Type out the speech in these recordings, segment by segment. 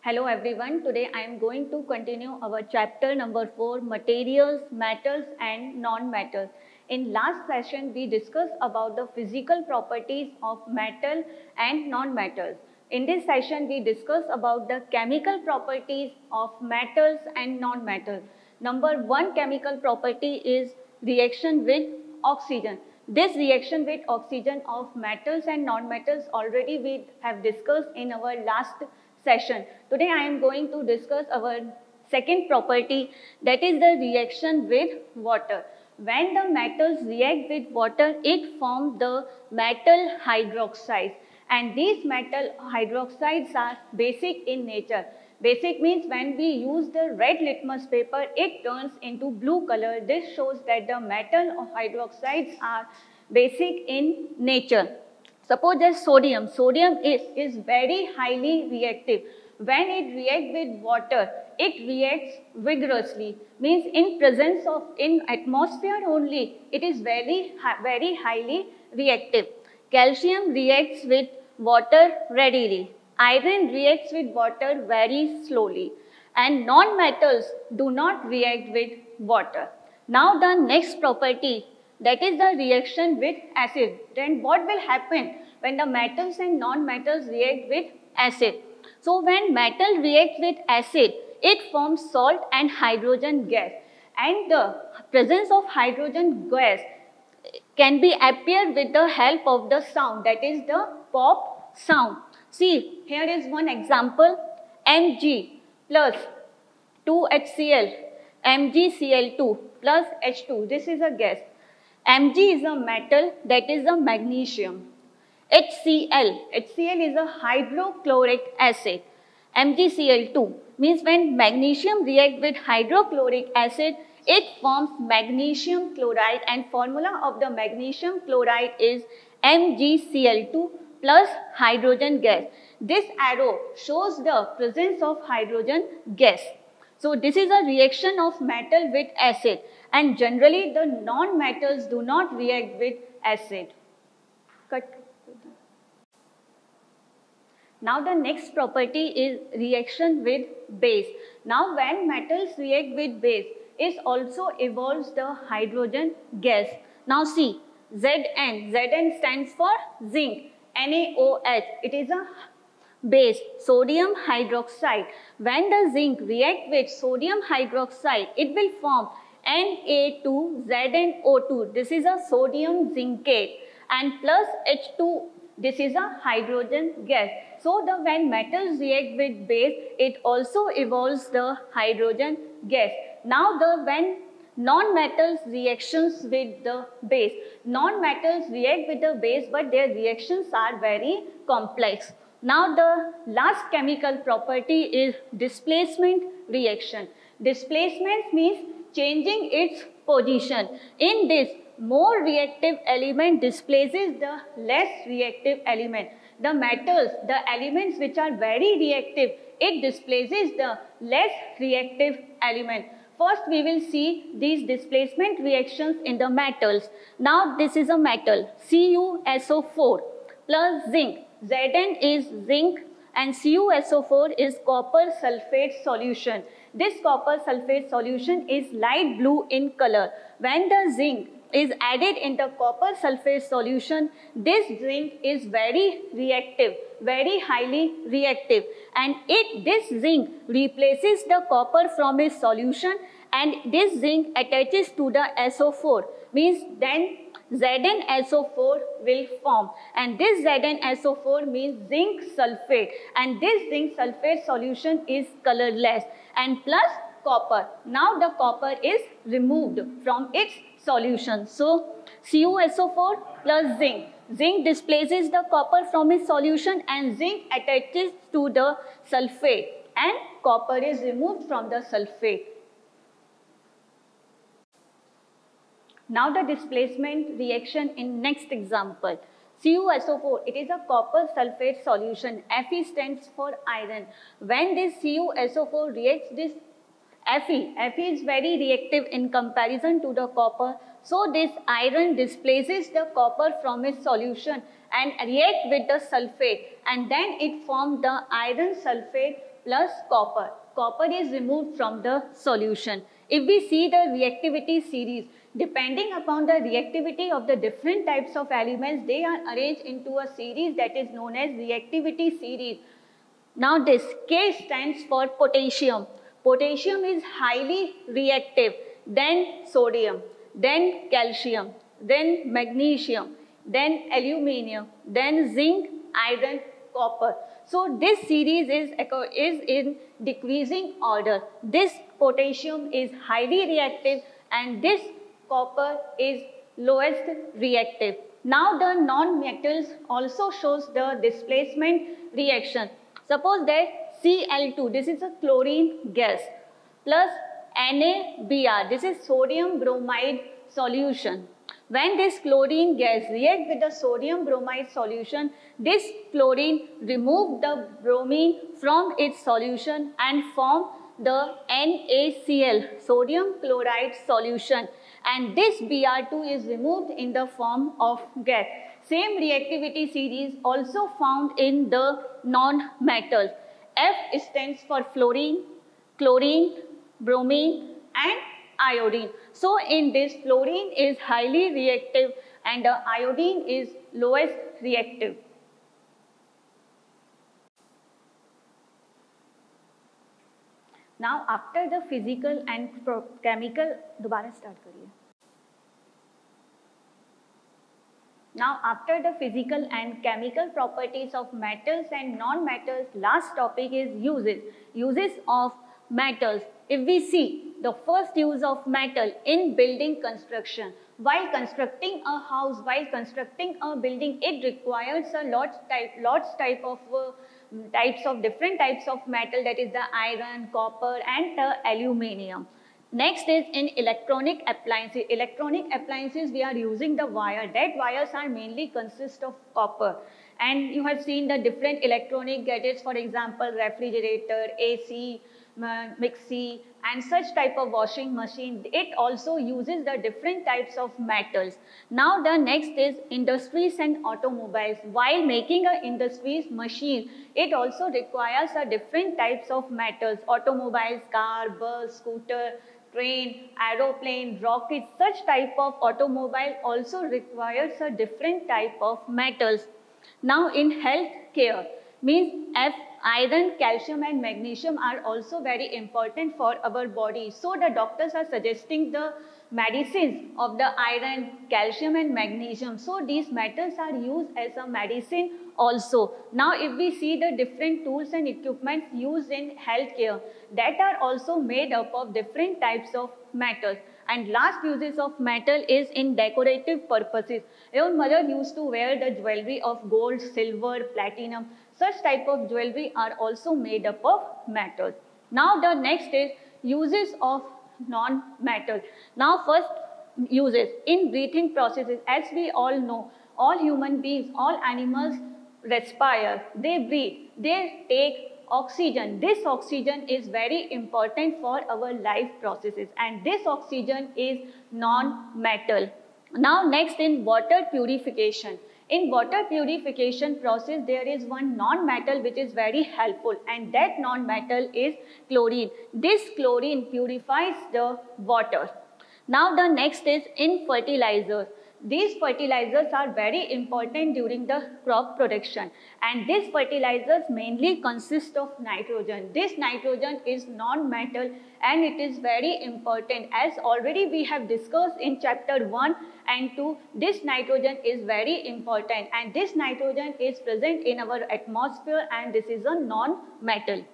Hello everyone, today I am going to continue our chapter number 4, materials, metals and non-metals. In last session we discussed about the physical properties of metal and non-metals. In this session we discussed about the chemical properties of metals and non-metals. Number 1 chemical property is reaction with oxygen. This reaction with oxygen of metals and non-metals already we have discussed in our last session. Today I am going to discuss our second property, that is the reaction with water. When the metals react with water, it forms the metal hydroxides, and these metal hydroxides are basic in nature. Basic means when we use the red litmus paper, it turns into blue color. This shows that the metal hydroxides are basic in nature. Suppose there's sodium. Sodium is very highly reactive. When it reacts with water, it reacts vigorously. Means in atmosphere only, it is very highly reactive. Calcium reacts with water readily. Iron reacts with water very slowly. And non-metals do not react with water. Now the next property, that is the reaction with acid. Then what will happen when the metals and non-metals react with acid? So when metal reacts with acid, it forms salt and hydrogen gas. And the presence of hydrogen gas can be appear with the help of the sound, that is the pop sound. See, here is one example, Mg plus 2HCl, MgCl2 plus H2. This is a gas. Mg is a metal, that is a magnesium. HCl is a hydrochloric acid. MgCl2 means when magnesium reacts with hydrochloric acid, it forms magnesium chloride, and formula of the magnesium chloride is MgCl2 plus hydrogen gas. This arrow shows the presence of hydrogen gas. So this is a reaction of metal with acid, and generally the non-metals do not react with acid. Now the next property is reaction with base. Now when metals react with base, it also evolves the hydrogen gas. Now see, Zn stands for zinc, NaOH, it is a base, sodium hydroxide. When the zinc reacts with sodium hydroxide, it will form Na2ZnO2. This is a sodium zincate, and plus H2, this is a hydrogen gas. So when metals react with base, it also evolves the hydrogen gas. Now when non-metals reactions with the base. Non-metals react with the base, but their reactions are very complex. Now the last chemical property is displacement reaction. Displacement means changing its position. In this, more reactive element displaces the less reactive element. The metals, the elements which are very reactive, it displaces the less reactive element. First we will see these displacement reactions in the metals. Now this is a metal, CuSO4 plus zinc. Zn is zinc and CuSO4 is copper sulfate solution. This copper sulfate solution is light blue in color. When the zinc is added in the copper sulfate solution, this zinc is very reactive, very highly reactive, and this zinc replaces the copper from its solution, and this zinc attaches to the SO4, means then ZnSO4 will form, and this ZnSO4 means zinc sulfate, and this zinc sulfate solution is colorless, and plus copper. Now the copper is removed from its solution. So CuSO4 plus zinc. Zinc displaces the copper from its solution and zinc attaches to the sulfate, and copper is removed from the sulfate. Now the displacement reaction in next example. CuSO4, it is a copper sulfate solution. Fe stands for iron. When this CuSO4 reacts this Fe is very reactive in comparison to the copper. So this iron displaces the copper from its solution and react with the sulfate, and then it forms the iron sulfate plus copper. Copper is removed from the solution. If we see the reactivity series, depending upon the reactivity of the different types of elements, they are arranged into a series that is known as reactivity series. Now this K stands for potassium. Potassium is highly reactive, then sodium, then calcium, then magnesium, then aluminium, then zinc, iron, copper. So this series is in decreasing order. This potassium is highly reactive and this copper is lowest reactive. Now the non-metals also shows the displacement reaction. Suppose that Cl2, this is a chlorine gas, plus NaBr, this is sodium bromide solution. When this chlorine gas reacts with the sodium bromide solution, this chlorine remove the bromine from its solution and form the NaCl, sodium chloride solution, and this Br2 is removed in the form of gas. Same reactivity series also found in the non-metals. F stands for fluorine, chlorine, bromine and iodine. So in this, fluorine is highly reactive and the iodine is lowest reactive. Now after the physical and chemical, दोबारा start करिए. Now after the physical and chemical properties of metals and non-metals, last topic is uses. Uses of metals. If we see the first use of metal in building construction, while constructing a house, while constructing a building, it requires a types of different types of metal, that is the iron, copper and the aluminium. Next is in electronic appliances. Electronic appliances, we are using the wire. That wires are mainly consist of copper. And you have seen the different electronic gadgets, for example, refrigerator, AC, mixie and such type of washing machine. It also uses the different types of metals. Now the next is industries and automobiles. While making a industries machine, it also requires a different types of metals. Automobiles, car, bus, scooter, train, aeroplane, rocket, such type of automobile also requires a different type of metals. Now in health care, means iron, calcium and magnesium are also very important for our body. So the doctors are suggesting the medicines of the iron, calcium and magnesium. So these metals are used as a medicine also. Now if we see the different tools and equipments used in healthcare, that are also made up of different types of metals. And last uses of metal is in decorative purposes. Your mother used to wear the jewelry of gold, silver, platinum. Such type of jewelry are also made up of metals. Now the next is uses of non-metal. Now first uses in breathing processes. As we all know, all human beings, all animals respire, they breathe, they take oxygen. This oxygen is very important for our life processes and this oxygen is non-metal. Now next in water purification. In water purification process, there is one non-metal which is very helpful and that non-metal is chlorine. This chlorine purifies the water. Now the next is in fertilizers. These fertilizers are very important during the crop production and these fertilizers mainly consist of nitrogen. This nitrogen is non-metal and it is very important, as already we have discussed in chapter 1 and 2. This nitrogen is very important and this nitrogen is present in our atmosphere and this is a non-metal.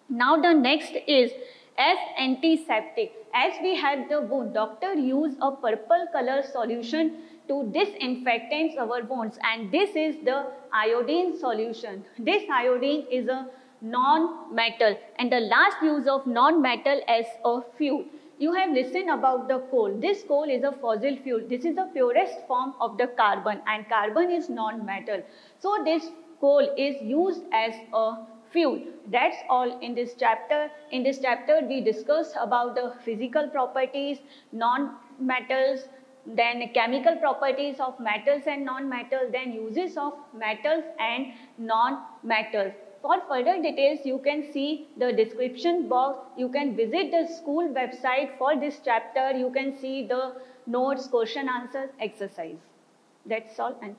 Now the next is as antiseptic. As we had the wound, doctor use a purple color solution to disinfectants our wounds and this is the iodine solution. This iodine is a non-metal. And the last use of non-metal as a fuel. You have listened about the coal. This coal is a fossil fuel. This is the purest form of the carbon and carbon is non-metal. So this coal is used as a fuel. That's all in this chapter. In this chapter we discussed about the physical properties, non-metals, then chemical properties of metals and non-metals, then uses of metals and non-metals. For further details, you can see the description box. You can visit the school website for this chapter. You can see the notes, question, answers, exercise. That's all. And